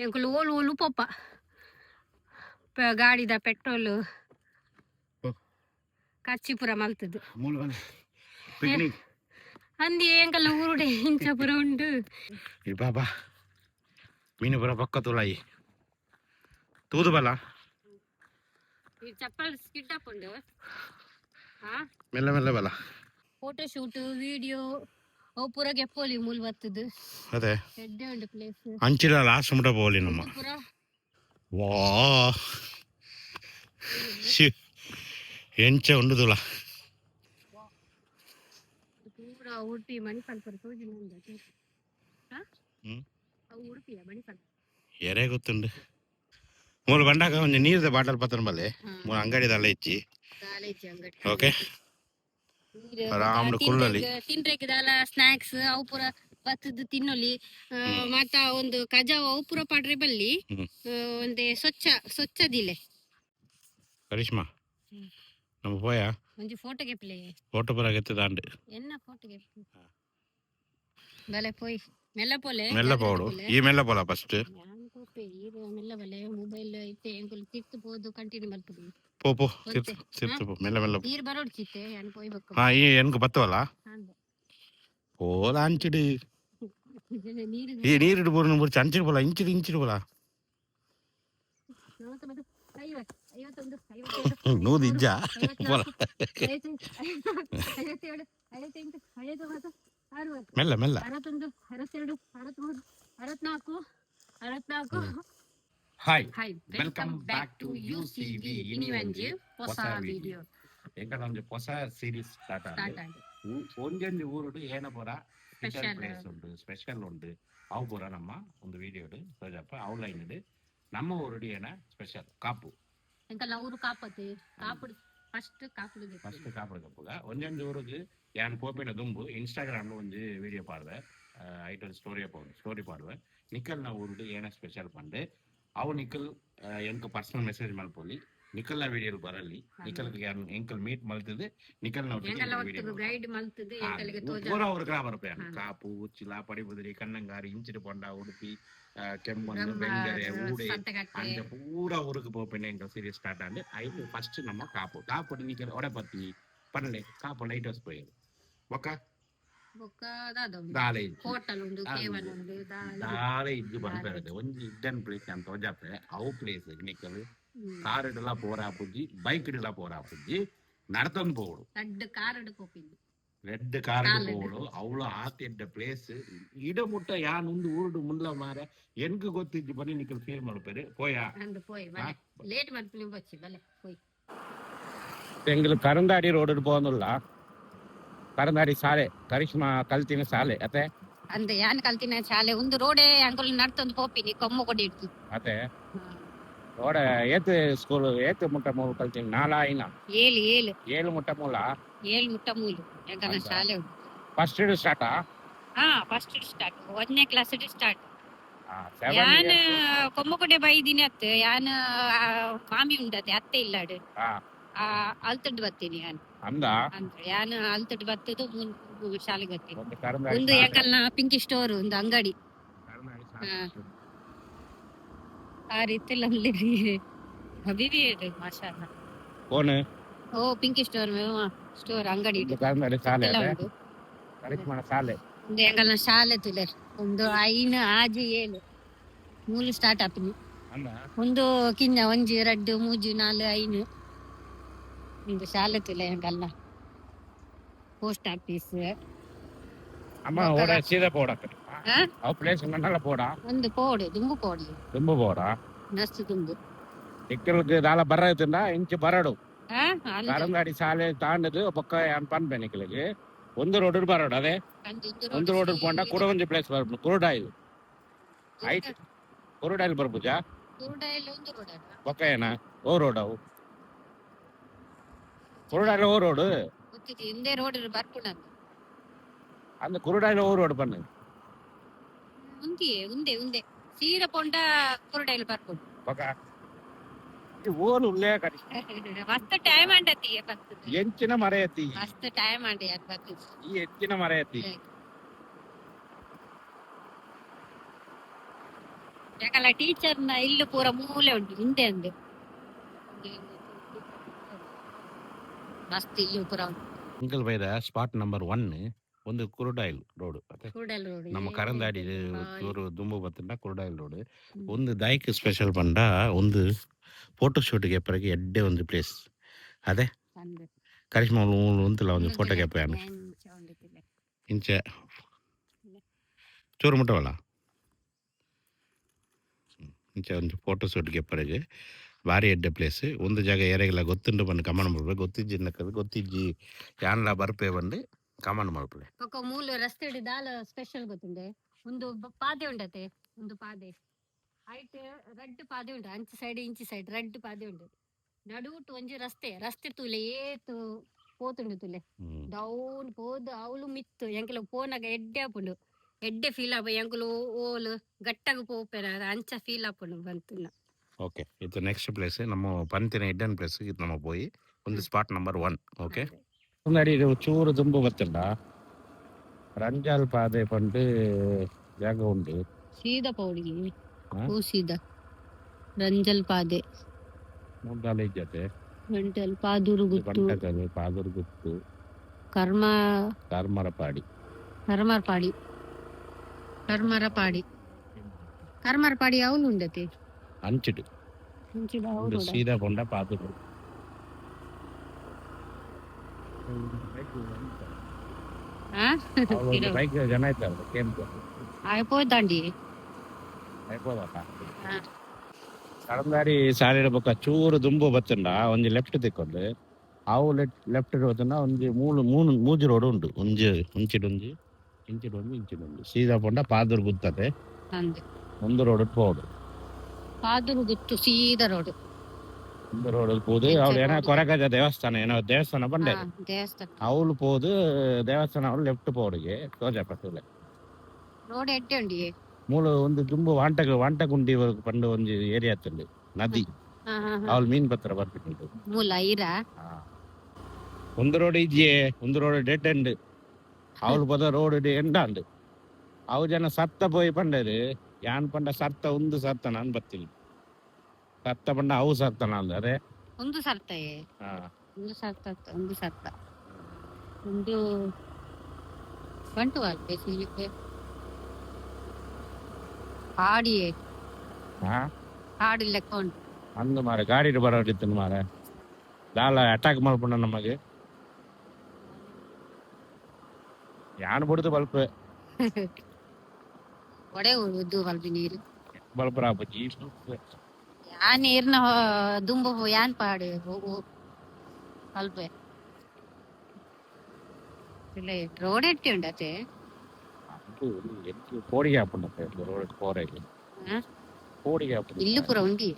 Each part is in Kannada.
ಎಂಕುಲು ಓಲು ಓಲು ಪೋಪ ಗಾಡಿದ ಪೆಟ್ರೋಲ್ ಕಚ್ಚಿಪುರ ಮಲ್ತದ್ದು ಅಂದಿ ಎಂಕಲ್ಲ ಊರುಡೆ ಇಂಚಾಪುರ ಉಂಡು ಬಾಬಾ ಮೀನುಪುರ ಪಕ್ಕ ತುಳಾಯಿ ತೂದು ಬಲ ಚಪ್ಪಲ್ ಸ್ಕಿಡ್ ಹಾಕೊಂಡು ಮೆಲ್ಲ ಮೆಲ್ಲ ಬಲ ಫೋಟೋ ಶೂಟ್ ವಿಡಿಯೋ ಅವು ಪೂರ ಗೆಪ್ಪೋಲಿ ಮೂಲ್ ಬರ್ತದು ಅದೇ ಎಡ್ಡೆ ಉಂಡು ಪ್ಲೇಸ್ ಅಂಚಿರ ಲಾಸ್ಟ್ ಮುಟ ಪೋಲಿ ನಮ್ಮ ಪೂರ ವಾ ಎಂಚ ಉಂಡು ತುಳ ಪೂರ ಉಡುಪಿ ಮಣಿಪಾಲ್ ತೋಜಿನ ಅವು ಉಡುಪಿಯ ಮಣಿಪಾಲ್ ಎರೆ ಗೊತ್ತುಂಡು ಮೂಲ ಬಂಡಾಗ ಒಂದು ನೀರದ ಬಾಟಲ್ ಪತ್ರ ಬಲ್ಲೆ ಮೂಲ ಅಂಗಡಿದಲ್ಲ ಇಚ್ಚಿ ಓಕೆ ಆರಾಮ್ ಕುಳ್ಳಲಿ ತಿನ್ರೇಕಿದಲ್ಲ ಸ್ನಾಕ್ಸ್ ಅವು ಪೂರ ಬತ್ತದ ತಿನ್ನೊಲಿ ಮತ್ತ ಒಂದು ಕಜಾವ ಅವು ಪೂರ ಪಾಡ್ರೆ ಬಲ್ಲಿ ಒಂದೇ ಸ್ವಚ್ಛದಿಲೆ ಕರಿಷ್ಮಾ ನಮ್ಮ ಪೋಯ ಒಂಜಿ ಫೋಟೋಗೆ ಪ್ಲೇ ಫೋಟೋ ಪರ ಗೆತ್ತದಾಂಡು ಎನ್ನ ಫೋಟೋಗೆ ಬಲೆ ಪೋಯ್ ಮೆಲ್ಲ ಪೋಲೆ ಮೆಲ್ಲ ಪೋಡು ಈ ಮೆಲ್ಲ ಪೋಲ ಫಸ್ಟ್ ಮೆಲ್ಲ ಬಲೆ ಮೊಬೈಲ್ ಐತೆ ಎಂಕುಲು ತಿರ್ತು ಪೋದು ಕಂಟಿನ್ಯೂ ಮಾಡ್ತದೆ ಪೋ ತಿರ್ತು ಪೋ ಮೆಲ್ಲ ಮೆಲ್ಲ ನೀರು ಬರೋಡು ಚಿತ್ತೆ ಏನು ಪೋಯ್ಬೇಕು ಹಾ ಈ ಎನ್ಕು ಬತ್ತವಲ್ಲ ಓಲ ಅಂಚಿಡು ಈ ನೀರಿಡು ಬೋರ್ನ ಬುರ್ಚಿ ಅಂಚಿಡು ಬೋಲ ಇಂಚಿಡು ಬೋಲ ನೂದು ಇಜ್ಜ ಬೋಲ ಮೆಲ್ಲ ಮೆಲ್ಲ 64 ಹಾಯ್ ವೆಲ್ಕಮ್ ಬ್ಯಾಕ್ ಟು ಯುಸಿವಿ ಇನ್ನೊಂದು ಹೊಸ ವಿಡಿಯೋ ಎಂಕಲ ಒಂದು ಹೊಸ ಸೀರೀಸ್ ಸ್ಟಾರ್ಟ್ ಆಗಿದೆ ಒಂಜೊಂದು ಊರುಡು ಏನ ಪೂರ ಸ್ಪೆಷಲ್ ಪ್ಲೇಸ್ ಉಂಟು ಸ್ಪೆಷಲ್ ಉಂಟು ಅವು ಪೂರ ನಮ್ಮ ಒಂದು ವಿಡಿಯೋಡು ಸೋಜಪ್ಪ ಔಟ್ಲೈನ್ ನಮ್ಮ ಊರುಡು ಏನ ಸ್ಪೆಷಲ್ ಕಾಪು ಎಂಕಲ ಊರು ಕಾಪತ್ತು ಕಾಪುಡು ಫಸ್ಟ್ ಕಾಪುಡು ಕಪ್ಪುಗ ಒಂಜೊಂದು ಊರಿಗೆ ಯಾನ್ ಪೋಪಿನ ದುಂಬು ಇನ್ಸ್ಟಾಗ್ರಾಮ್ ಒಂದು ವಿಡಿಯೋ ಪಾಡ್ದೆ ಐಟಲ್ ಸ್ಟೋರಿ ಪಾಡ್ವೆ ನಿಖಲ್ ನಾ ಊರುಡು ಏನ ಸ್ಪೆಷಲ್ ಪಂಡೆ ಅವು ನಿಖಲ್ ಎಂಕ್ ಪರ್ಸನಲ್ ಮೆಸೇಜ್ ಮಲ್ಪೊಲಿ ನಿಖಲ್ನ ವಿಡಿಯೋ ಬರಲಿ ನಿಖಲ್ ಎಂಕಲ್ ಮೀಟ್ ಮಲ್ತದೆ ನಿಖಲ್ ಪೂರ ಅವ್ರ ಗ್ರಾಮರ್ ಪ್ಯಾನ್ ಕಾಪು ಉಚ್ಚಿಲ ಪಡಿಬುದಿರಿ ಕನ್ನಂಗಾರಿ ಇಂಚಿಡು ಪೊಂಡ ಉಡುಪಿ ಕೆಮ್ಮಣ್ಣು ಬೆಂಗರೆ ಊಡೆ ಅಂಚ ಪೂರ ಊರಿಗೆ ಪೋಪೆನೆ ಎಂಕಲ್ ಸೀರೀಸ್ ಸ್ಟಾರ್ಟ್ ಆಂಡ್ ಐದು ಫಸ್ಟ್ ನಮ್ಮ ಕಾಪು ನಿಖಲ್ ಒಡಪತ್ತಿ ಪಂಡೆ ಕಾಪು ಲೈಟ್ ಹೌಸ್ ಪೋಯರು ಒಕ್ಕ ದಾಲೆ ಇದ್ದು ಬಂದಿದೆ ಒಂದು ಇಡ್ಡನ್ ಪ್ಲೇಸ್ ಅಂತ ತೋಜಾಪೆ ಅವು ಪ್ಲೇಸ್ ನಿಖಲ್ ಕಾರಿಡಲ ಪೋರಾಪುಜ್ಜಿ ಬೈಕ್ ಇಡಲ ಪೋರಾಪುಜ್ಜಿ ನಡ್ತೊಂದು ಪೋಡು ರೆಡ್ ಕಾರ್ ಪೋಡು ಅವಳು ಆತಿದ್ದ ಪ್ಲೇಸ್ ಇಡ ಮುಟ್ಟ ಯಾನ್ ಒಂದು ಊರುಡು ಮುಲ್ಲ ಮಾರ ಎನ್ಕು ಗೊತ್ತಿದ್ದು ಬನ್ನಿ ನಿಖಲ್ ಫೀಲ್ ಮಾಡ್ಪೇರೆ ಪೋಯಾ ಎಂಗ್ಲು ಕರಂದಾಡಿ ರೋಡ್ ಪೋನುಲ್ಲ ಕರಂದಾಡಿ ಶಾಲೆ ಕರಿಷ್ಮಾ ಕಲ್ತಿನ ಶಾಲೆ ಅತೆ ಅಂದೆ ಯಾನ್ ಕಲ್ತಿನ ಶಾಲೆ ಒಂದು ರೋಡೆ ಅಂಕಲ್ ನಡ್ತೊಂದು ಪೋಪಿನಿ ಕೊಮ್ಮ ಕೊಡಿ ಇಡ್ತು ಅತೆ ರೋಡ ಏತ್ ಸ್ಕೂಲ್ ಏತ್ ಮುಟ್ಟ ಮೂಲ ಕಲ್ತೀನಿ ನಾಲ ಐನ ಏಳು ಮುಟ್ಟ ಮೂಲ ಎಂಕನ ಶಾಲೆ ಫಸ್ಟ್ ಇಡ್ ಸ್ಟಾರ್ಟಾ ಫಸ್ಟ್ ಸ್ಟಾರ್ಟ್ 1ನೇ ಕ್ಲಾಸ್ ಸ್ಟಾರ್ಟ್ ಯಾನ್ ಕೊಮ್ಮಕೊಡೆ ಬೈದಿನಿ ಅತ್ತೆ ಯಾನ್ ಮಾಮಿ ಉಂಡತೆ ಅತ್ತೆ ಇಲ್ಲಾಡು ಅಲ್ತಡ್ ಬರ್ತೀನಿ ಯಾನ್ ಅಲ್ತಡ್ ಬರ್ತದು ಶಾಲೆಗೆ ಬರ್ತೀನಿ ಒಂದು ಎಂಕಲ್ನ ಪಿಂಕಿ ಸ್ಟೋರ್ ಒಂದು ಅಂಗಡಿ ಆ ರೀತಿ ಹಬೀಬಿ ಮಾಶಾಅಲ್ಲಾ ಕೋನೆ ಓ ಪಿಂಕಿ ಸ್ಟೋರ್ ಅಂಗಡಿ ಒಂದು ಎಂಕಲ್ನ ಶಾಲೆ ತುಲೆ ಒಂದು 5 6 7 ಮೂಲು ಸ್ಟಾರ್ಟ್ ಆಪಿನಿ ಒಂದು ಕಿಂಜ 1 2 3 4 5 ಒಂದು ಶಾಲೆ ತುಲೆ ಎಂಕಲ್ನ ಪೋಸ್ಟ್ ಆಫೀಸ್ ಅಮ್ಮ ಓಡ ಸೀದಾ ಪೋಡಕ ಆ ಪ್ಲೇಸ್ ನನ್ನಲ್ಲ ಪೋಡ ಒಂದು ಪೋಡು ದುಂಬು ಪೋಡ ನಸ್ತು ದುಂಬು ಇಕ್ಕಲ್ಗೆ ದಾಲ ಬರದಿಂದ ಇಂಚು ಬರಡು ಕರಂದಾಡಿ ಶಾಲೆ ತಾಂಡದು ಪಕ್ಕ ಯಾನ್ ಪನ್ಪೆ ನಿಕ್ಕಲಿಗೆ ಒಂದು ರೋಡ್ ಬರಡು ಅದೇ ಒಂದು ರೋಡ್ ಪೋಂಡ ಕೂಡ ಒಂದು ಪ್ಲೇಸ್ ಬರ್ಬೋದು ಕುರುಡಾಯಿಲ್ ಆಯ್ತು ಕುರುಡಾಯಿಲ್ ಬರ್ಬೋಜಾ ಪಕ್ಕ ಏನ ಓ ರೋಡ್ ಅವು ಕುರುಡಾಯಿಲ್ ಓ ರೋಡ್ ಹಿಂದೆ ರೋಡ್ ಬರ್ಪುಂಡು அந்த குருடாயில ஒரு ரோடு பண்ணு உந்தே சீர போண்ட குருடாயில ಬರ್ಪುಂಡು ಪಕ್ಕ ಓನ್ ಉಳ್ಳೇ ಕಡಿ ಮಸ್ತ್ ಟೈಮ್ ಅಂಡತಿ ಎಂಚಿನ ಮರೆಯತಿ ಮಸ್ತ್ ಟೈಮ್ ಅಂಡಿ ಅದು ಬತ್ತು ಈ ಎಂಚಿನ ಮರೆಯತಿ ಯಾಕಲ್ಲ ಟೀಚರ್ನ ಇಲ್ಲು ಪೂರ ಮೂಲೆ ಉಂಟು ಹಿಂದೆ ಅಂದು ಮಸ್ತ್ ಇಲ್ಲು ಪೂರ ಉಂಟು. ಅಂಕಲ್ ಬೈದ ಸ್ಪಾಟ್ ನಂಬರ್ 1 ಒಂದು ಕುರುಡಾಯಿಲ್ ರೋಡ್ ಕೂಡಲ್ ರೋಡ್ ನಮ್ಮ ಕರಂದಾಡಿ ಚೂರು ದುಂಬು ಬತ್ತಿನ ಕುರುಡಾಯಿಲ್ ರೋಡ್ ಒಂದು ದಾಯ್ಕ್ ಸ್ಪೆಷಲ್ ಪಂಡ ಒಂದು ಫೋಟೋ ಶೂಟ್ಗೆ ಎಪ್ಪರಿಗೆ ಎಡ್ಡೆ ಒಂದು ಪ್ಲೇಸ್ ಅದೇ ಕರಿಷ್ಮಾ ಉಂತಲ್ಲ ಒಂದು ಫೋಟೋಗೆ ಎಪ್ಪ ಇಂಚೆ ಚೂರು ಮುಟ್ಟವಲ್ಲ ಇಂಚೆ ಒಂದು ಫೋಟೋ ಶೂಟ್ಗೆ ಎಪ್ಪರಿಗೆ ಭಾರಿ ಎಡ್ಡೆ ಪ್ಲೇಸ್ ಒಂದು ಜಾಗ ಏರೆಗಿಲ್ಲ ಗೊತ್ತುಂಡು ಬಂದು ಕಮಾಂಡ್ ಮಾಡ್ಬೇಕು ಗೊತ್ತಿಜ್ಜಿನ್ನಕ್ಕದು ಗೊತ್ತಿಜ್ಜಿ ಯಾನ್ಲ ಬರ್ಪೆ ಬಂದು ಕಮಾಂಡ್ ಮಾಡ್ಬಿಡಿ ಪಕ್ಕ ಮೂಲ ರಸ್ತೆ ದಾಲ ಸ್ಪೆಷಲ್ ಗೊತ್ತುಂಡೆ ಒಂದು ಪಾದೆ ಉಂಡತೆ ಒಂದು ಪಾದೆ ಹೈಟ್ ರೆಡ್ ಪಾದೆ ಉಂಟು ಅಂಚಿ ಸೈಡ್ ಇಂಚಿ ಸೈಡ್ ರೆಡ್ ಪಾದೆ ಉಂಟು ನಡುಟು ಒಂಜಿ ರಸ್ತೆ ತೂಲೆ ಏತು ಪೋತುಂಡು ತುಲೆ ಡೌನ್ ಪೋದು ಅವಳು ಮಿತ್ತು ಎಂಕಲು ಪೋನಾಗ ಎಡ್ಡೆ ಆಪುಂಡು ಎಡ್ಡೆ ಫೀಲ್ ಆಪ ಎಂಕಲು ಓಲು ಗಟ್ಟಾಗ ಪೋಪೆರ ಅಂಚ ಫೀಲ್ ಆಪುಂಡು ಬಂತುನ್ನ. ಓಕೆ ಇದು ನೆಕ್ಸ್ಟ್ ಪ್ಲೇಸ್ ನಮ್ಮ ಪಂತಿನ ಹಿಡ್ಡನ್ ಪ್ಲೇಸ್ ಇದು ನಮ್ಮ ಪೋಯಿ ಒಂದು ಸ್ಪಾಟ್ ನಂಬರ್ 1 ಓಕೆ ಮುನ್ನಡಿ ಇದು ಚೂರು ದುಂಬು ಬತ್ತುಂಡ ರಂಜಾಲ್ ಪಾದೆ ಪಂಡು ಜಾಗ ಉಂಡು ಸೀದಾ ಪೌಡಿ ಸೀದಾ ರಂಜಲ್ ಪಾದೆ ಮೂರ್ನಾಲ್ ಇಜ್ಜತೆ ರಂಜಲ್ ಪಾದೂರು ಗುತ್ತು ಪಾದೂರು ಗುತ್ತು ಕರ್ಮರಪಾಡಿ ಅವನು ಉಂಡತೆ ಅಂಚಿಡು ಸೀದಾ ಪೊಂಡ ಪಾದೂರು ಬೈಕ್ ಜನ ಇದ್ದಾರೆ ಕೇಂದ್ರ అయిపోదండి ಕರಂದಾಡಿ ಸಾಲಿಡ ಬೊಕ್ಕ ಚೂರು ದುಂಬು ಬತ್ತುಂಡ ಒಂಜಿ ಲೆಫ್ಟ್ ತಿಕ್ಕೊಂಡು ಅವು ಲೆಫ್ಟ್ ಹೋತುಂಡ ಒಂಜಿ ಮೂಜಿ ರೋಡ್ ಉಂಡು ಇಂಚಿಡೊಂಜಿ ಇಂಚಿಡೊಂಜಿ ಸೀದಾ ಪೊಂಡ ಪಾದೂರು ಗುತ್ತದೆ ಒಂದು ರೋಡ್ ಪೋಡು ಪಾದೂರು ಗುತ್ತು ಸೀದಾ ರೋಡ್ ಒಂದು ರೋಡ್ ಪೋದು ಅವ್ರು ಏನೋ ಕೊರಗಜ ದೇವಸ್ಥಾನ ಬಂಡೆ ಅವಳು ಪೋದು ದೇವಸ್ಥಾನ ಅವಳು ಲೆಫ್ಟ್ ಪೋಡಿಗೆ ಸೋಜಾ ಪಟ್ಟುಲೆ ರೋಡ್ ಎಡ್ಡೆ ಉಂಡಿ ಮೂಲು ಒಂದು ದುಂಬು ವಾಂಟಗುಂಡಿ ಪಂಡು ಒಂಜಿ ಏರಿಯಾ ಆತುಂಡು ನದಿ ಅವಳು ಮೀನ್ ಪತ್ರ ಬರ್ಬಿಟ್ಟು ಮೂಲ ಐರಾ ಒಂದು ರೋಡ್ ಇಜ್ಜೆ ಒಂದು ರೋಡ್ ಡೆಡ್ ಎಂಡ್ ಅವಳು ಪದ ರೋಡ್ ಎಂಡಾಂಡು ಅವು ಜನ ಸತ್ತ ಪೋಯಿ ಪಂಡರು ಯಾನ್ ಪಂಡ ಸರ್ತ ಒಂದು ಸರ್ತ ನಾನು ಬತ್ತಿಲ್ಲ ಸರ್ತ ಪಂಡ ಅವು ಸರ್ತ ನಾನು ಅದೇ ಒಂದು ಸರ್ತ ಒಂದು ಬಂಟು ಆಗ್ಬೇಕು ಹಾಡಿ ಲೆಕ್ಕ ಉಂಟು ಅಂದು ಮಾರ ಗಾಡಿ ಬರೋದಿತ್ತು ಮಾರ ದಾಲ ಅಟ್ಯಾಕ್ ಮಾಡ್ಕೊಂಡ ನಮಗೆ ಯಾನ್ ಬಿಡುದು ಬಲ್ಪ್ ಒಡೆ ಉದ್ದು ಬಲ್ಪಿ ನೀರು ಬಲ್ಪರ ಬಜ್ಜಿ ಯಾನ್ ನೀರ್ನ ದುಂಬು ಯಾನ್ ಪಾಡಿ ಬಲ್ಪೆ ರೋಡ್ ಎಟ್ಟಿ ಉಂಡತೆ ಕೋಡಿಗೆ ಹಾಕೊಂಡತ್ತೆ ರೋಡ್ ಕೋರೆಗೆ ಕೋಡಿಗೆ ಹಾಕೊಂಡು ಇಲ್ಲು ಪೂರ ಉಂಡಿ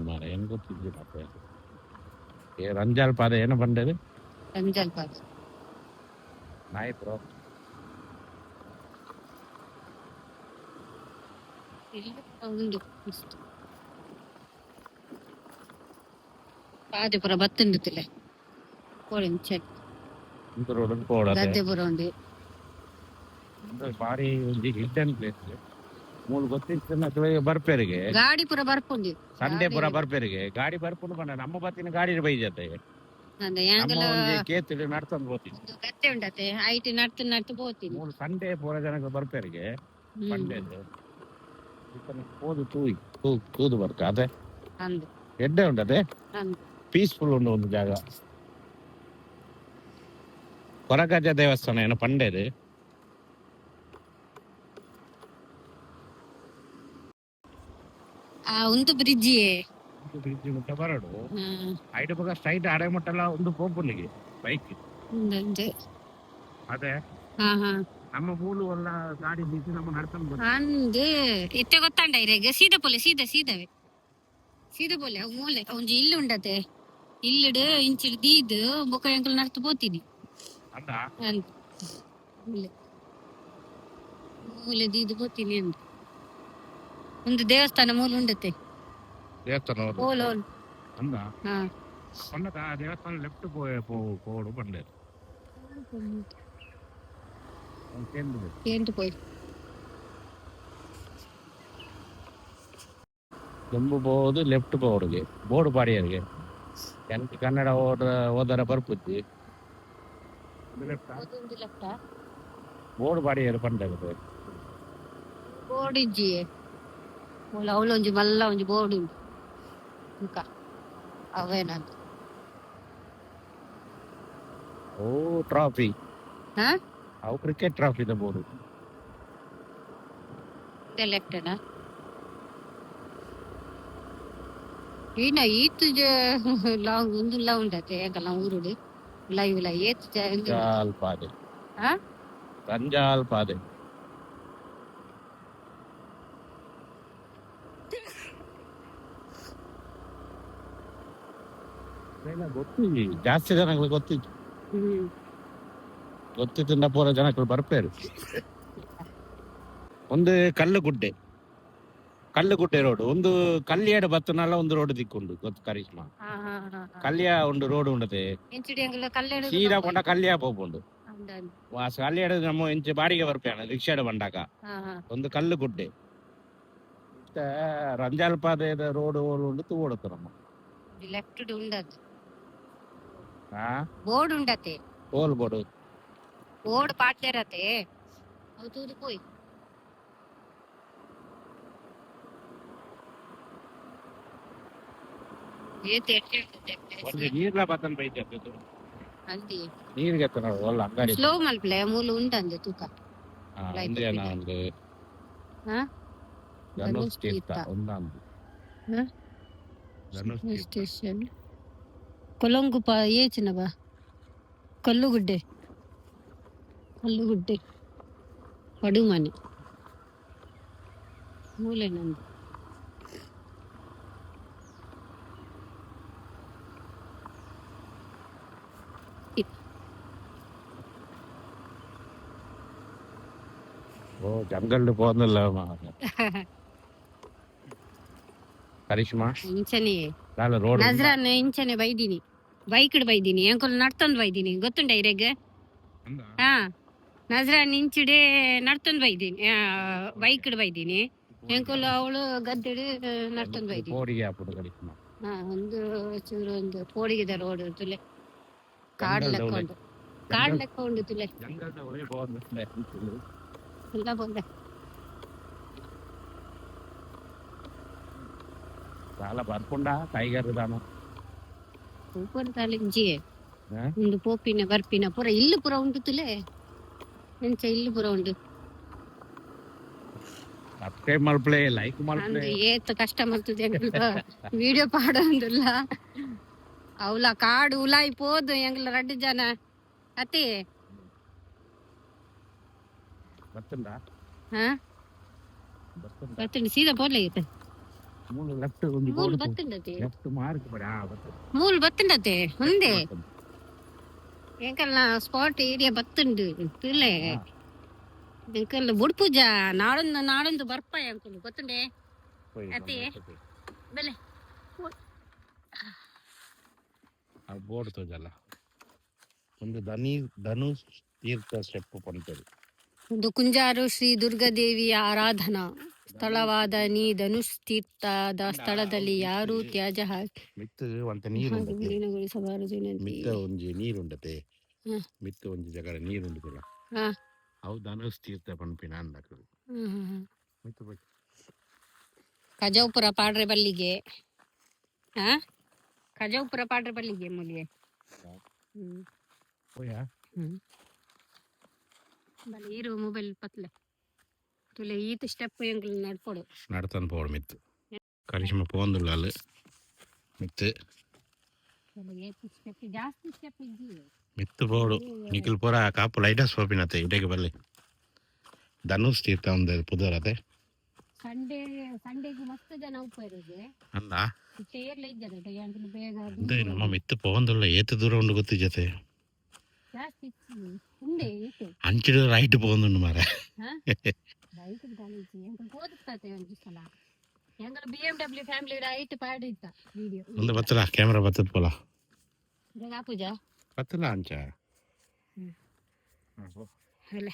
ಮಾರ ಏನ್ ಗೊತ್ತಿದ್ದಿಲ್ಲ ರಂಜಾಲ್ ಪಾದ ಏನು ಬಂಡದು ರಂಜಾಲ್ ಪಾದ ನಾಯಿ ಬ್ರೋ ಉಂಡು ಪಾದೆ ಪೂರ ಬತ್ತುಂಡುತ್ತಿಲ್ಲ ಕೋಳಿ ಚೆಕ್ ರೋಡ್ ಕೋಡ ಗದ್ದೆ ಪೂರ ಉಂಡು ಬಾರಿ ಒಂದು ಹಿಡ್ಡನ್ ಪ್ಲೇಸ್ ಮೂಲ ಗೊತ್ತಿತ್ತು ಬರ್ಪೇರಿಗೆ ಗಾಡಿ ಪೂರ ಬರ್ಪುಂಡಿ ಸಂಡೆ ಪೂರ ಬರ್ಪೇರಿಗೆ ಗಾಡಿ ಬರ್ಪುಂಡು ಬಂದ ನಮ್ಮ ಬತ್ತಿನ ಗಾಡಿ ಬೈಜತೆ ಕೇತಿಡು ನಡ್ತಂದು ಹೋಗ್ತೀನಿ ಗದ್ದೆ ಉಂಡತೆ ಐಟಿ ನಡ್ತು ಹೋಗ್ತೀನಿ ಮೂಲ ಸಂಡೆ ಪೂರ ಜನಕ್ಕೆ ಬರ್ಪೇರಿಗೆ ಸಂಡೇದು ಹೋದು ತೂದು ಬರ್ಕ ಅದೇ ಎಡ್ಡೆ ಉಂಟದೆ ಪೀಸ್ಫುಲ್ ಉಂಡು ಒಂದು ಜಾಗ ಕೊರಗಜ ದೇವಸ್ಥಾನ ಏನೋ ಪಂಡೇದು ಒಂದು ಬ್ರಿಡ್ಜ್ ಮುಟ್ಟ ಬರಡು ಐದು ಪಕ್ಕ ಸ್ಟ್ರೈಟ್ ಆಡೆ ಮುಟ್ಟಲ್ಲ ಒಂದು ಪೋಪುನಿಗೆ ಬೈಕ್ ಅದೇ ನಮ್ಮ ಮೂಲು ಎಲ್ಲ ಗಾಡಿ ಬಿಸಿ ನಮ್ಮ ನಡ್ಕೊಂಡು ಅಂದು ಇತ್ತೆ ಗೊತ್ತಾಂಡ ಇರೆಗೆ ಸೀದಾ ಪೋಲೆ ಮೂಲೆ ಒಂಜಿ ಇಲ್ಲು ಉಂಡತೆ ಇಲ್ಲಿಡು ಇಂಚಿಡು ದೀದು ಬೊಕ ಎಂಕಲ್ ನಡ್ತು ಪೋತೀನಿ ಮೂಲೆ ದೀದು ಪೋತೀನಿ ಅಂದ ಒಂದು ದೇವಸ್ಥಾನ ಮೂಲ ಉಂಡತೆ ದೇವಸ್ಥಾನ ಓಲ್ ದೇವಸ್ಥಾನ ಲೆಫ್ಟ್ ಪೋಡು ಬಂಡೆ ಕೇಂದ್ರ ಪೋಯ್ ತುಂಬು ಬೋದು ಲೆಫ್ಟ್ ಬೋರ್ಡ್ಗೆ ಬೋರ್ಡ್ ಪಾಡಿಯರಿಗೆ ಎಂತ ಕನ್ನಡ ಓದರ ಬರ್ಪುಜ್ಜಿ ಲೆಫ್ಟಾ ಬೋರ್ಡ್ ಪಾಡಿಯರು ಪಂಡಾಗುತ್ತೆ ಬೋರ್ಡ್ ಇಜ್ಜಿ ಅವಳೊಂಜಿ ಮಲ್ಲ ಒಂಜಿ ಬೋರ್ಡ್ ಉಂಟು ಮುಖ ಅವೇನಂತ ಓ ಟ್ರಾಫಿ ಹಾ ಅವು ಕ್ರಿಕೆಟ್ ಟ್ರಾಫಿದ ಬೋರ್ಡ್ ಲೆಫ್ಟನಾ ಈನ ಈತ್ ಲಾಂಗ್ ಒಂದು ಲಾ ಉಂಡತೆ ಎಂಕಲ್ಲ ಊರುಡು ಲೈವ್ ಲೈ ಏತ್ ರಂಜಾಲ್ ಪಾದೆ ಹಾ ರಂಜಾಲ್ ಪಾದೆ ಗೊತ್ತಿಲ್ಲ ಜಾಸ್ತಿ ಜನಗಳು ಗೊತ್ತಿತ್ತು ಗೊತ್ತಿದ್ದ ಪೂರ ಜನಗಳು ಬರ್ಪೇರು ಒಂದು ಕಲ್ಲುಗುಡ್ಡೆ ರೋಡ್ ಒಂದು ಕಲ್ಯಾಡ ಬತ್ತನಲ್ಲ ಒಂದು ರೋಡ್ ದಿಕ್ಕುಂಡು ಗೊತ್ತು ಕರಿಷ್ಮಾ ಕಲ್ಯ ಒಂದು ರೋಡ್ ಉಂಡತೆ ಸೀದಾ ಪಂಡ ಕಲ್ಯ ಪೋಪುಂಡು ಕಲ್ಯಾಡ ನಮ್ಮ ಎಂಚೆ ಬಾಡಿಗೆ ಬರ್ಪೇಣ ರಿಕ್ಷಾಡ ಬಂಡಾಕ ಒಂದು ಕಲ್ಲುಗುಡ್ಡೆ ರಂಜಾಲ್ ಪಾದೆದ ರೋಡ್ ಉಂಡು ತೂಡತ್ತು ನಮ್ಮ ಲೆಫ್ಟ್ ಉಂಡದು ಬೋರ್ಡ್ ಉಂಡತೆ ಓಲ್ ಬೋರ್ಡ್ ಬೋರ್ಡ್ ಪಾಡ್ದೇರತೆ ಅವು ತೂದು ಪೋಯ್ ನೀರ್ಲ ಬತ್ತನ್ ಬೈತೆ ಅಂದಿ ನೀರಿಗೆ ಒಲ್ಲ ಅಂಗಡಿ ಸ್ಲೋ ಮಲ್ಪಲೆ ಮೂಲು ಉಂಟಂದೆ ತೂಕ ಒಂದು ಧನುಷ್ ತೀರ್ಥ ಒಂದೊಂದು ಸ್ಟೇಷನ್ ಕೊಲಂಗುಪ ಏಚಿನವ ಕಲ್ಲುಗುಡ್ಡೆ ಪಡುಮನೆ ಮೂಲೆ ನಂದು ഓ ജംഗലിൽ പോകുന്നല്ലോ ಕರಿಷ್ಮಾ ಇಂಚನೆ ರೋಡ್ ನಜ್ರಾನ್ ಇಂಚನೆ ಬೈದಿನಿ ಬೈಕ್ಡ್ ಬೈದಿನಿ ಎಂಕೊಲ್ ನಡ್ತೊಂದ್ ಬೈದಿನಿ ಗೊತ್ತುಂಡ ಇರೆಗ್ ಹಾ ನಜ್ರಾನ್ ಇಂಚಿಡೆ ನಡ್ತೊಂದ್ ಬೈದಿನಿ ಬೈಕ್ಡ್ ಬೈದಿನಿ ಎಂಕೊಲ್ ಅವಳು ಗದ್ದೆಡ್ ನಡ್ತೊಂದ್ ಬೈದಿನಿ ಬೋಡಿಗೆ ಹಾಪುಡು ಕರಿಷ್ಮಾ ಒಂದು ಚೂರು ಒಂದು ಪೋಡಿಗೆದ ರೋಡ್ ತುಲೆ ಕಾಡ್ ಲೆಕ್ಕ ಉಂಡು ತುಲೆ ಎಲ್ಲ ಬಂದೆ చాలా ಬರ್ಪುಂಡ ಟೈಗರ್ ದಾನ ಸೂಪರ್ ತಾಲಿಂಜಿ ಒಂದು ಪೋಪಿನ ಬರ್ಪಿನ ಪೂರ ಇಲ್ಲು ಪೂರ ಉಂಟು ತುಲೆ ಎಂಚ ಇಲ್ಲು ಪೂರ ಉಂಟು ಸಬ್ಸ್ಕ್ರೈಬ್ ಮಲ್ಪಲೆ ಲೈಕ್ ಮಲ್ಪಲೆ ಏತ್ ಕಷ್ಟ ಮಲ್ತದೆ ವಿಡಿಯೋ ಪಾಡೊಂದುಲ್ಲ ಅವಲ ಕಾಡು ಉಲಾಯಿ ಪೋದು ಎಂಗ್ಲ ರಡ್ಡು ಜನ ಅತಿ ಬರ್ತಂಡ ಹಾ ಬರ್ತಂಡ ಸೀದಾ ಪೋರ್ಲೆ ಐತೆ ಮೂಲ ಲೆಫ್ಟ್ ಒಂದು ಮೂಲ್ ಬತ್ತಂಡತೆ ಲೆಫ್ಟ್ ಮಾರ್ಕ್ ಬಡ ಮೂಲ್ ಬತ್ತಂಡತೆ ಒಂದೇ ಎಂಕಲ್ನ ಸ್ಪಾಟ್ ಏರಿಯಾ ಬತ್ತುಂಡು ತುಲೆ ಎಂಕಲ್ ಬುಡ್ಪೂಜ ನಾಡೊಂದು ಬರ್ಪ ಎಂಕಲ್ ಗೊತ್ತುಂಡೆ ಅತಿ ಬೆಲೆ ಬೋರ್ಡ್ ತೋಜಲ್ಲ ಒಂದು ಧನುಷ್ ತೀರ್ಥ ಸ್ಟೆಪ್ ಪಂತರು ಒಂದು ಕುಂಜಾರು ಶ್ರೀ ದುರ್ಗಾದೇವಿಯ ಆರಾಧನಾ ಸ್ಥಳವಾದ ಧನುಷ್ ತೀರ್ಥದ ಸ್ಥಳದಲ್ಲಿ ಯಾರು ತ್ಯಾಜ್ಯ ಮಿತ್ತ ಒಂಜಿ ನೀರುಂಡತೆ ಮಿತ್ತ ಒಂಜಿ ಜಗಳ ನೀರುಂಡತಿಲ್ಲ ಅವು ಧನುಷ್ ತೀರ್ಥ ಪಂಪಿನ ಅಂದಕಲು ಕಜಾಪುರ ಪಾಡ್ರೆ ಬಲ್ಲಿಗೆ ಕಜಾಪುರ ಪಾಡ್ರೆ ಬಲ್ಲಿಗೆ ಮೂಲಿಗೆ ಇರು ಮೊಬೈಲ್ ಪತ್ಲೆ ತುಲೆ ಈತ ಸ್ಟೆಪ್ ಎಂಗ್ಲ ನಡ್ಪೋಡು ನಡ್ತಾನೆ ಪೋಡು ಮಿತ್ತು ಕರಿಷ್ಮಾ ಪೋಂದುಲ್ಲ ಅಲ್ಲಿ ಮಿತ್ತು ಜಾಸ್ತಿ ಸ್ಟೆಪ್ ಇದ್ದೀವಿ ಮಿತ್ತು ಪೋಡು ನಿಖಿಲ್ ಪೂರ ಕಾಪು ಲೈಟಸ್ ಹೋಪಿನತೆ ಇಡೆಗೆ ಬಲ್ಲಿ ಧನುಷ್ ತೀರ್ಥ ಒಂದು ಪುದರತೆ ಸಂಡೇಗೆ ಮಸ್ತ್ ಜನ ಉಪ್ಪೇರಿಗೆ ಅಂದ ಸೇರ್ಲ ಇದ್ದಾರೆ ಬೇಗ ನಮ್ಮ ಮಿತ್ತು ಪೋಂದುಲ್ಲ ಏತು ದೂರ ಉಂಡು ಗೊತ್ತಿ ಜೊತೆ ಜಾಸ್ತಿ ಉಂಡೆ ಅಂಚಿಡು ರೈಟ್ ಪೋಂದುಂಡು ಮಾರ BMW ಫ್ಯಾಮಿಲಿ ರೈಟ್ ಪಾಡಿತ್ತ ವಿಡಿಯೋ ಒಂದು ಬತ್ತಲ ಕ್ಯಾಮೆರಾ ಬತ್ತದ ಪೋಲ ಪೂಜಾ ಬತ್ತಲ ಅಂಚ ಅಲ್ಲ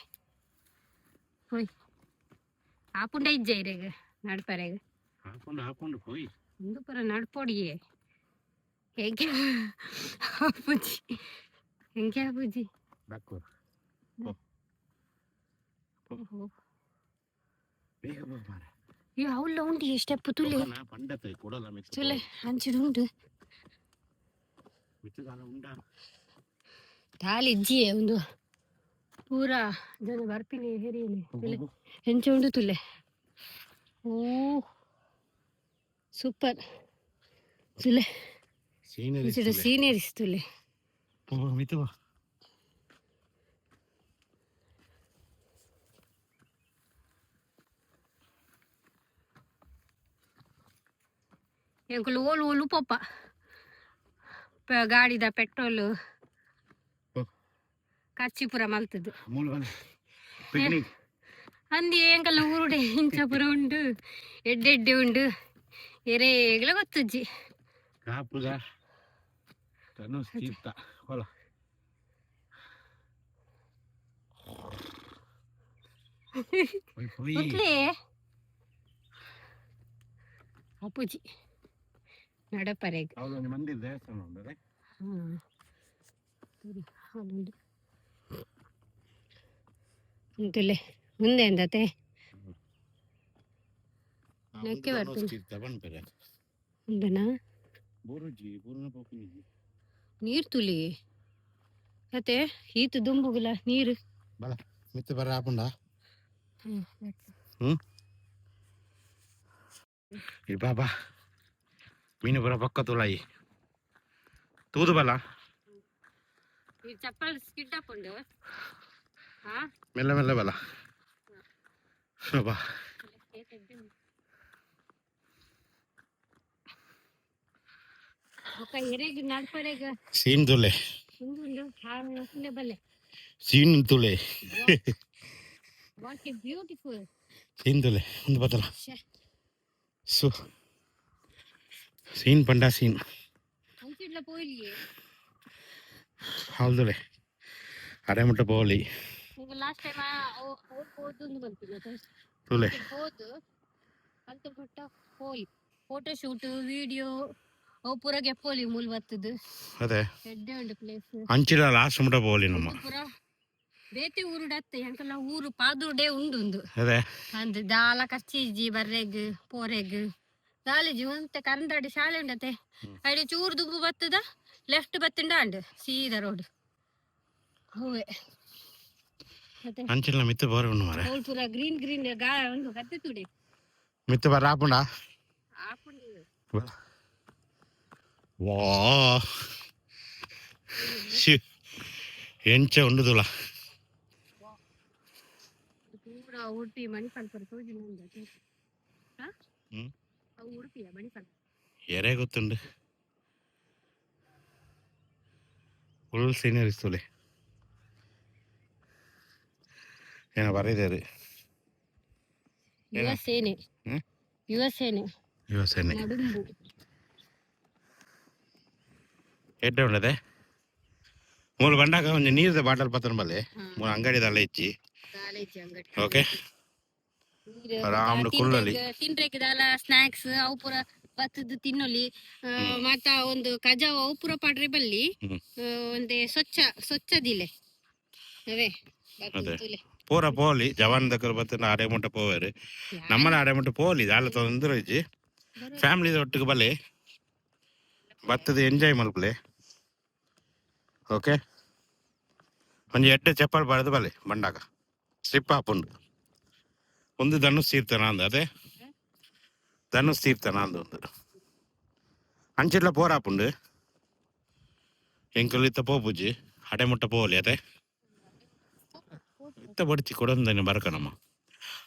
ಹೋಯ್ ಆಪುಂಡ ಇಜ್ಜೆ ಇರೆಗ ನಡ್ಪರೆಗ ಹಾಕೊಂಡು ಹೋಯ್ ಒಂದು ಪುರ ನಡ್ಪೊಡಿಯೇ ಹೇಗೆ ಅಪ್ಪುಜಿ ಹೆಂಗೆ ಅಪ್ಪುಜಿ ಈ ಅವಳ ಉಂಟು ಎಷ್ಟೆಪ್ಪು ತುಲೆ ತುಲೆ ಹಂಚಿಡುಂಟು ತಾಲಿ ಇಜ್ಜಿಯೇ ಒಂದು ಪೂರಾ ಜನ ಬರ್ಪಿನಿ ಹೇರಿಯಲಿ ತುಲೆ ಹೆಂಚೆ ಉಂಟು ತುಲೆ ಓ ಸೂಪರ್ ತುಲೆ ಸೀನಿಯರ್ಸ್ ತುಲೆ ಎಂಕುಲು ಓಲು ಓಲು ಪಪ್ಪ ಗಾಡಿದ ಪೆಟ್ರೋಲ್ ಕಚ್ಚಿಪುರ ಮಲ್ತದ್ದು ಅಂದಿ ಎಂಕಲ್ಲ ಊರುಡೆ ಇಂಚಾಪುರ ಉಂಡು ಎಡ್ಡೆ ಉಂಡು ಎರೆಗ್ಲ ಗೊತ್ತಜ್ಜಿ ಅಪ್ಪುಜಿ ನಡಪರೆಗ್ ಅಂತಲೇ ಮುಂದೆ ಎಂದತೆ ನೆಕ್ಕೆ ಬರ್ತದೆ ಉಂದನಾ ನೀರು ತುಲಿ ಮತ್ತೆ ಈತು ದುಂಬುಗುಲ ನೀರು ಮಿತ್ತು ಬರ ಆಪುಂಡ ಬಾಬಾ ಮೀನು ಬರ ಪಕ್ಕ ತುಳಾಯಿ ತೂದು ಬಲ ಚಪ್ಪಲ್ ಸ್ಕಿಡ್ ಹಾಕೊಂಡು ಮೆಲ್ಲ ಮೆಲ್ಲ ಬಲ ಬಾ ಸೀನ್ ತುಲೆ ಸೀನ್ ತುಲೆ ಸೀನ್ ತುಲೆ ಒಂದು ಬತ್ತಲ ಸೊ ಸೀನ್ ಪಂಡ ಸೀನ್ ಹೌದುಲೆ ಅಡೆ ಮುಟ್ಟ ಪೋಲಿ ತುಲೆ ಫೋಟೋ ಶೂಟ್ ವಿಡಿಯೋ ಅವು ಪೂರ ಗೆಪ್ಪೋಲಿ ಮೂಲ ಬರ್ತದ ಅದೇ ಎಡ್ಡೆ ಉಂಟು ಪ್ಲೇಸ್ ಅಂಚಿರ ಲಾಸ್ಟ್ ಮುಟ್ಟ ಪೋಲಿ ನಮ್ಮ ಪೂರ ಬೇತೆ ಊರು ಡತ್ತೆ ಎಂಕಲ್ಲ ಊರು ಪಾದುಡೆ ಉಂಡು ಅದೇ ಅಂದ್ ದಾಲ ಕಚ್ಚಿಜಿ ಬರ್ರೆಗ್ ಪೋರೆಗ್ ದಾಲಿಜಿ ಒಂತೆ ಕರಂದಾಡಿ ಶಾಲೆ ಉಂಡತೆ ಐಡಿ ಚೂರು ದುಂಬು ಬತ್ತದ ಲೆಫ್ಟ್ ಬತ್ತಿಂಡ ಅಂಡ್ ಸೀದಾ ರೋಡ್ ಹೋವೆ ಮತ್ತೆ ಅಂಚಿಲ ಮಿತ್ತು ಬೋರ್ ಉಂಡು ಮಾರೆ ಹೋಲ್ ಪೂರ ಗ್ರೀನ್ ಗ್ರೀನ್ ಗಾ ಉಂಡು ಗದ್ದೆ ತುಡಿ ಮಿತ್ತು ಬರ ಆಪುಂಡ ವಾ ಎಂಚ ಉಂಡು ತುಲ ಪೂರ ಉಡುಪಿ ಮಣಿಪಾಲ್ ತೋಜಿ ಉಡುಪಿಯ ಮಣಿಪಾಲ್ ಎರೆ ಗೊತ್ತುಂಡು ಫುಲ್ ಸೀನಿಯರ್ಸ್ ತುಲೆ ಏನ ಬರೀದಾರೆ ಯುವಸೇನೆ ಎಡ್ಡೆ ಉಂಡದೆ ಮೂರು ಬಂಡಾಗ ಒಂದು ನೀರದ ಬಾಟಲ್ ಪತ್ರ ಬಲ್ಲೆ ಮೂರು ಅಂಗಡಿದಲ್ಲ ಇಚ್ಚಿ ಓಕೆ ಆರಾಮ್ ಕುಳ್ಳಲಿ ತಿನ್ರೆಗ್ ದಾಲ ಸ್ನಾಕ್ಸ್ ಅವು ಪೂರ ಬತ್ತದ ತಿನ್ನೊಲಿ ಮತ್ತ ಒಂದು ಕಜಾವ ಅವು ಪೂರ ಪಾಡ್ರೆ ಬಲ್ಲಿ ಒಂದೇ ಸ್ವಚ್ಛದಿಲೆ ಅವೇ ಪೂರ ಪೋಲಿ ಜವಾನ್ ದಕ್ಕರು ಬತ್ತ ಆಡೆ ಮುಟ್ಟ ಪೋವೇರು ನಮ್ಮನ ಆಡೆ ಮುಟ್ಟ ಪೋಲಿ ದಾಲ ತೊಂದ್ರೆ ಇಜ್ಜಿ ಫ್ಯಾಮಿಲಿ ಒಟ್ಟಿಗೆ ಬಲ್ಲಿ ಬತ್ತದ ಎಂಜಾಯ್ ಮಲ್ಪಲೆ ಓಕೆ ಒಂಜಿ ಎಡ್ಡೆ ಚಪ್ಪಲ್ ಬಾರದು ಬಲೆ ಬಂಡಾಗ ಸ್ಲಿಪ್ ಹಾಪುಂಡು ಒಂದು ಧನುಸ್ ತೀರ್ಥನ ಅಂದ ಅದೇ ಧನುಸ್ ತೀರ್ಥನ ಅಂದ ಒಂದು ಅಂಚಿಲ್ಲ ಪೋರಾಪುಂಡು ಎಂಕಲ್ ಇತ್ತ ಪೋಪುಜಿ ಅಡೆ ಮುಟ್ಟ ಪೋಲಿ ಅದೇ ಇತ್ತ ಬಡ್ಚಿ ಕೊಡಂದನೆ ಬರಕನಮ್ಮ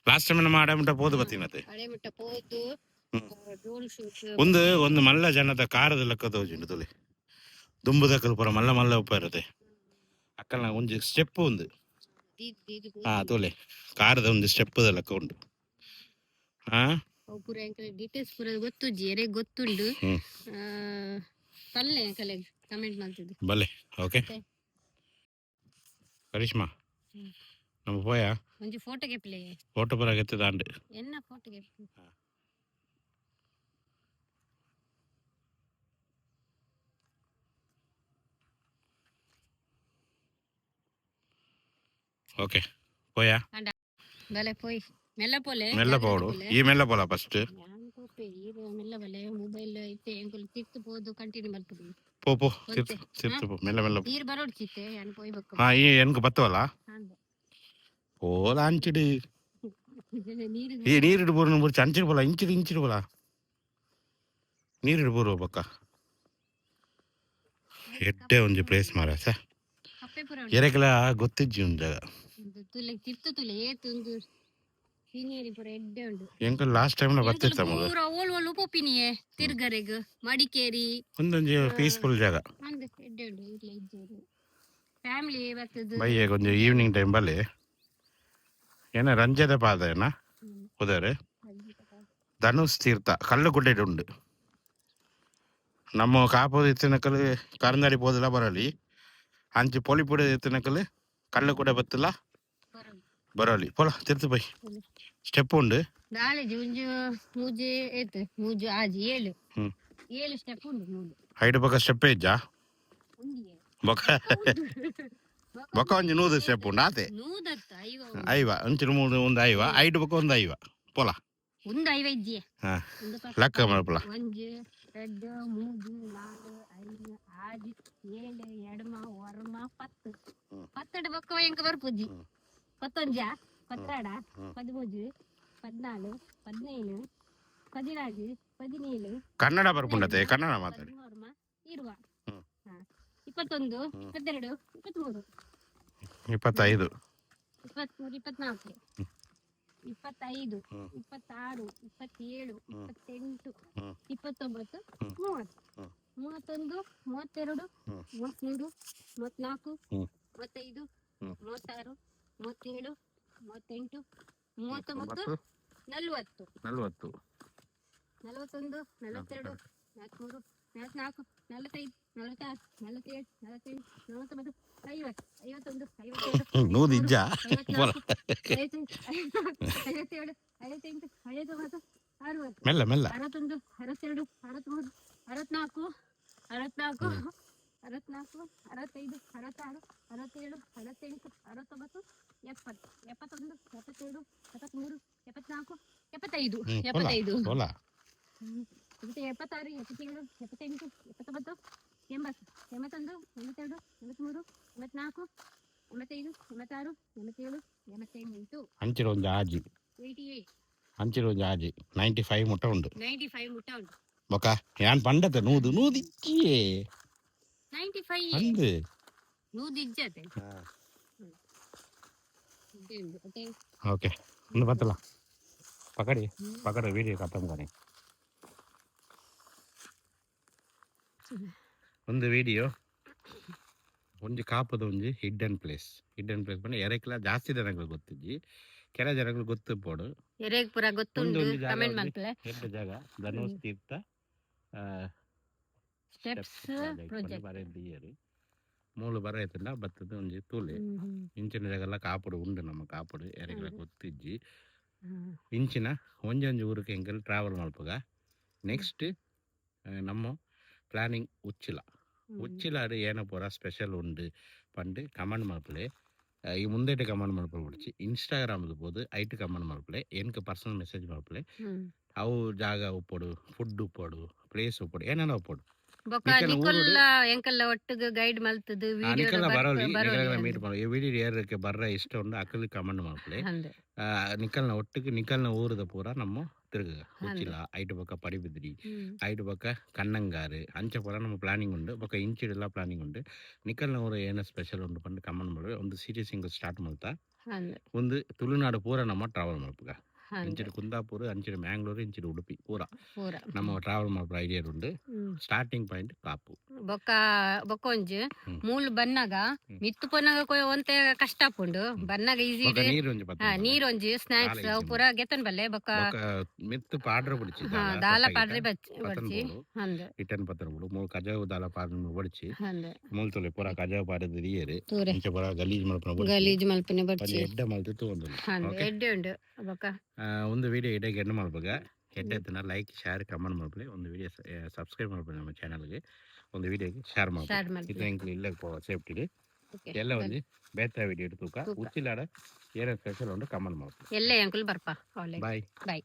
ಲಾಸ್ಟ್ ಟೈಮ್ ನಮ್ಮ ಅಡೆ ಮುಟ್ಟ ಪೋದು ಬತ್ತಿನತೆ ಒಂದು ಮಲ್ಲ ಜನದ ಕಾರದ ಲೆಕ್ಕ ತೋಜುಂಡು ತುಲಿ ದುಂಬುದಕ್ಕಲು ಪುರ ಮಲ್ಲ ಮಲ್ಲ ಉಪ್ಪ ಇರತ್ತೆ ಅಕ್ಕನ ಒಂಜಿ ಸ್ಟೆಪ್ ಉಂದು ತೋಲೆ ಕಾರದ ಒಂದು ಸ್ಟೆಪ್ ಲೆಕ್ಕ ಉಂಡು ಡೀಟೇಲ್ಸ್ ಪೂರ ಗೊತ್ತುಜ್ಜಿ ಎರೆ ಗೊತ್ತುಂಡು ಪಲ್ಲೆ ಕಮೆಂಟ್ ಮಾಡ್ತಿದ್ದೆ ಬಲ್ಲೆ ಓಕೆ ಕರಿಷ್ಮಾ நம்ம போயா ಒಂಜಿ ಫೋಟೋ ಕೆಪ್ಲೆ ಫೋಟೋ ಬರಾಗತ್ತೆ ದಾಂಡು ಎನ್ನ ಫೋಟೋ ಕೆಪ್ಲೆ ఓకే పోయా ಬಲೆ ಪೋಯ್ ಮೆಲ್ಲ ಪೋಲೆ ಮೆಲ್ಲ ಪೋಡು ಈ ಮೆಲ್ಲ ಪೋಲ ಫಸ್ಟ್ ಯಾನ್ ಕೋಪೆ ಈರು ಮೆಲ್ಲ ಬಲೆ ಮೊಬೈಲ್ ಐತೆ ಎಂಕುಲ್ ತಿತ್ತು ಪೋದು ಕಂಟಿನ್ಯೂ ಮಾಡ್ತದೆ ಪೋ ಪೋ ಸಿರ್ತು ಪೋ ಮೆಲ್ಲ ಮೆಲ್ಲ ನೀರ್ ಬರೋಡ್ ಚಿತ್ತೆ ಯಾನ್ ಪೋಯ್ ಬಕ್ಕ ಹಾ ಈ ಎನ್ಕು ಬತ್ತವಲ್ಲ போல அஞ்சிடு நீரிடு போறணும் போச்சு அஞ்சிடு போல இஞ்சிடு போல ನೀರಿಡು ಬರುವ ಪಕ್ಕ ಎಡ್ಡೆ ಒಂಜಿ ಪ್ಲೇಸ್ ಮಾರ ಸ ಎರೆಕೆಲ ಗೊತ್ತಿಜ್ಜಿ ಒಂದು ಜಾಗ ಎಂಕ ಲಾಸ್ಟ್ ಟೈಮ್ ಬರ್ತಿರ್ತ ತಿರ್ಗರೆಗ್ ಮಡಿಕೇರಿ ಒಂದೊಂಜಿ ಪೀಸ್ಫುಲ್ ಜಾಗ ಫ್ಯಾಮಿಲಿ ಬೈಯೆ ಕೊಂಚ ಈವ್ನಿಂಗ್ ಟೈಮ್ ಬಲ್ಲಿ ಏನ ರಂಜದ ಪಾದ ಏನ ಉದರ್ ಧನುಷ್ ತೀರ್ಥ ಕಲ್ಲು ಗುಡ್ಡೆ ಉಂಡು ನಮ್ಮ ಕಾಪೋದು ಎತ್ತಿನಕಲ್ ಕರಂದಾಡಿ போதெல்லாம் ಬರಲಿ ಅಂಚಿ ಪೊಲಿಪುಡೆ ಎತ್ತಿನಕಲ್ ಕಲ್ಲು ಕೂಡ ಬತ್ತಲ್ಲ ಬರಲಿ ಪೋಲ ತಿರ್ತು ಬೈ ಸ್ಟೆಪ್ ಉಂಡು ನಾಳೆ ಮೂಜೆ ಏತ್ ಮೂಜು ಆಜಿ 7 ಸ್ಟೆಪ್ ಉಂಡು ಮೂಜು ಹೈಟ್ ಬಕ ಸ್ಟೆಪ್ ಇಜ್ಜಾ ಬಕ ಬಕ ಒಂಜಿ 100 ಸ್ಟೆಪ್ ಉಂಡು ಆತೆ 100 ಐವ ಅಂಚಿ ಮೂರು ಒಂದು ಐವ ಹೈಟ್ ಬಕ ಒಂದು ಐವ ಪೋಲ ಒಂದು ಐವ ಇಜ್ಜಿ ಲಕ್ಕ ಮಾಡಪಲ 1 2 3 4 5 6 7 ಎಡಮ ಒರಮ 10 10 ಬಕ್ಕ ಎಂಕ ಬರ್ಪುಜಿ 11 12 13 14 15 16 17 ಕನ್ನಡ ಬರ್ಪುಂಡತೆ ಕನ್ನಡ ಮಾತಾಡಿ 20 21 22 23 25 23 24 25 26 27 28 29 30 31 32 33 34 35 36 37 38 39 40 41 42 43 44 45 46 47 48 49 50 51 52 ನೂದಿಜ್ಜ 57 58 59 60 ಮೆಲ್ಲ ಮೆಲ್ಲ 61 62 63 64 64 65 66 67 68 69 70 71 72 73 74 75 76 77 78 79 80 81 82 83 84 85 86 87 88 ಅಂಚಿರ ಒಂದು ಆಜಿ 88 ಅಂಚಿರ ಒಂದು ಆಜಿ 95 ಮುಟ್ಟ ಉಂಡು 95 ಮುಟ್ಟ ಉಂಡು ಬೊಕ ಯಾನ್ ಪಂಡತೆ ನೂದಿಚ್ಚಿಯೇ 95 ಅಂದು ನೂದಿಜ್ಜತೆ ಓಕೆ ಒಂದು ಬತ್ತಲ್ಲ ಪಕಡಿ ವಿಡಿಯೋ ಖತಮ್ ಕರಿ ಒಂದು ವಿಡಿಯೋ ಒಂಜಿ ಕಾಪದ ಒಂಜಿ ಹಿಡ್ಡನ್ ಪ್ಲೇಸ್ ಬಂದು ಎರೆಕ್ಲ ಜಾಸ್ತಿ ಜನಗಳು ಗೊತ್ತಿಜ್ಜಿ ಕೆಲ ಜನಗಳು ಗೊತ್ತಿಪ್ಪೋಡು ಎರೆಗ್ ಪೂರ ಗೊತ್ತುಂಡು ಕಮೆಂಟ್ ಮಲ್ಪಲೆ ಹೆಡ್ಡ ಜಾಗ ಧನುಷ್ ತೀರ್ಥ ಸ್ಟೆಪ್ಸ್ ಪ್ರಾಜೆಕ್ಟ್ ಮೂಲು ಬರೈತಿಲ್ಲ ಬತ್ತದ ಒಂಜಿ ತೂಲೆ ಇಂಚಿನ ಜಾಗೆಲ್ಲ ಕಾಪುಡು ಉಂಡು ನಮ್ಮ ಕಾಪುಡು ಎರೆಗ್ಲ ಗೊತ್ತಿಜ್ಜಿ ಇಂಚಿನ ಒಂಜೊಂಜಿ ಊರಿಗೆ ಹೆಂಗೆಲ್ಲ ಟ್ರಾವೆಲ್ ಮಲ್ಪಗ ನೆಕ್ಸ್ಟ್ ನಮ್ಮ ಪ್ಲಾನಿಂಗ್ ಉಚ್ಚಿಲಾಡು ಏನ ಪೂರ ಸ್ಪೆಷಲ್ ಉಂಡು ಪಂಡು ಕಮೆಂಟ್ ಮಲ್ಪಲೆ ಈ ಮುಂದೇಟು ಕಮೆಂಟ್ ಮಲ್ಪಲೆ ಬಿಡಿಸಿ ಇನ್ಸ್ಟಾಗ್ರಾಮ್ದು ಬೋದು ಐಟು ಕಮೆಂಟ್ ಮಲ್ಪಲೆ ಏನಕ್ಕೆ ಪರ್ಸನಲ್ ಮೆಸೇಜ್ ಮಲ್ಪಲೆ ಅವು ಜಾಗ ಉಪ್ಪೋಡು ಫುಡ್ ಉಪ್ಪೋಡು ಪ್ಲೇಸ್ ಉಪ್ಪೋಡು ಏನೇನೋ ಉಪ್ಪೋಡು ಎಂಕಲ್ಲ ಒಟ್ಟಿಗೆ ಗೈಡ್ ಮಲ್ತದು ಬರೋಲಿ ಮೀಟ್ ಮಾಡೋ ಈ ವಿಡಿಯೋ ಏರಕ್ಕೆ ಬರ್ರ ಇಷ್ಟ ಉಂಡು ಅಕ್ಕಲ್ಲಿ ಕಮೆಂಟ್ ಮಲ್ಪಲೆ ನಿಕಲ್ನ ಒಟ್ಟಿಗೆ ನಿಕಲ್ನ ಊರದ ಪೂರ ನಮ್ಮ ತಿರುಗ ಉಚ್ಚಿಲ ಐಟು ಬೊಕ್ಕ ಪಡಿಬಿದ್ರಿ ಐಟು ಬೊಕ್ಕ ಕಣ್ಣಂಗಾರು ಅಂಚ ಪೂರ ನಮ್ಮ ಪ್ಲಾನಿಂಗ್ ಉಂಡು ಬೊಕ್ಕ ಇಂಚಿಡೆಲ್ಲ ಪ್ಲಾನಿಂಗ್ ಉಂಡು ನಿಕಲ್ನ ಊರ ಏನೋ ಸ್ಪೆಷಲ್ ಉಂಡು ಪಂಡು ಕಮೆಂಟ್ ಮಾಡುವ ಒಂದು ಸೀರೀಸ್ ಹಿಂಗೆ ಸ್ಟಾರ್ಟ್ ಮಾಡ್ತಾ ಒಂದು ತುಳುನಾಡು ಪೂರ ನಮ್ಮ ಟ್ರಾವೆಲ್ ಮಲ್ಪಗ ಅಂಚಿನ ಕುಂದಾಪುರ ಅಂಚಿನ ಮ್ಯಾಂಗ್ಳೂರು ಇಂಚಿನ ಉಡುಪಿ ಪೂರ ಪೂರ ನಮ್ಮ ಟ್ರಾವೆಲ್ ಮಾಡ್ರ ಐಡಿಯಾ ಉಂಡು ಸ್ಟಾರ್ಟಿಂಗ್ ಪಾಯಿಂಟ್ ಕಾಪು ಬೊಕ್ಕ ಬೊಕ್ಕೊಂಜಿ ಮೂಲು ಬನ್ನಾಗ ಮಿತ್ತು ಪೊನ್ನಾಗ ಒಂತೆ ಕಷ್ಟ ಆಪುಂಡು ಬನ್ನಾಗ ಈಸಿ ನೀರೊಂಜಿ ಸ್ನಾಕ್ಸ್ ಅವು ಪೂರ ಗೆತ್ತನ್ ಬಲ್ಲೆ ಬೊಕ್ಕ ಮಿತ್ತು ಪಾಡ್ರ ಬಿಡಿಸಿ ದಾಲ ಪಾಡ್ರೆ ಬಡ್ಚಿ ಹಂದೆ ಇಟನ್ ಪತ್ರ ಬಿಡು ಮೂಲು ಕಜಾವು ದಾಲ ಪಾಡ್ರ ಬಡಿಸಿ ಮೂಲು ತೊಲೆ ಪೂರ ಕಜಾವು ಪಾಡ್ದ ದಿಯರು ಇಂಚ ಪೂರ ಗಲೀಜ್ ಮಲ್ಪನೆ ಬಡ್ಚಿ ಎಡ್ಡ ಮಲ್ತು ತಗೊಂಡು ಎಡ್ಡೆ ಉಂಡು ಬೊಕ್ಕ ಒಂದು ವಿಡಿಯೋ ಇಡಗೆ ಎಣ್ಣೆ ಮಾಡ್ಬೇಕ ಎಡ್ಡೆತ್ತನ ಲೈಕ್ ಶೇರ್ ಕಮೆಂಟ್ ಮಾಡ್ಕೊಳ್ಳಿ ಒಂದು ವಿಡಿಯೋ ಸಬ್ಸ್ಕ್ರೈಬ್ ಮಾಡ್ಕೊಳ್ಳಿ ನಮ್ಮ ಚಾನಲ್ಗೆ ಒಂದು ವಿಡಿಯೋಗೆ ಶೇರ್ ಮಾಡ್ಕೊಳ್ಳಿ ಇದು ಎಂಕ್ಲು ಇಲ್ಲ ಸೇಫ್ಟಿಗೆ ಎಲ್ಲ ಒಂದು ಬೇತ ವಿಡಿಯೋ ತೂಕ ಉಚ್ಚಿಲಾಡ ಏನೇ ಸ್ಪೆಷಲ್ ಉಂಟು ಕಮೆಂಟ್ ಮಾಡ್ಕೊಳ್ಳಿ ಎಲ್ಲ ಎಂಕುಲ್ ಬರ್ಪ ಬಾಯ್ ಬಾಯ್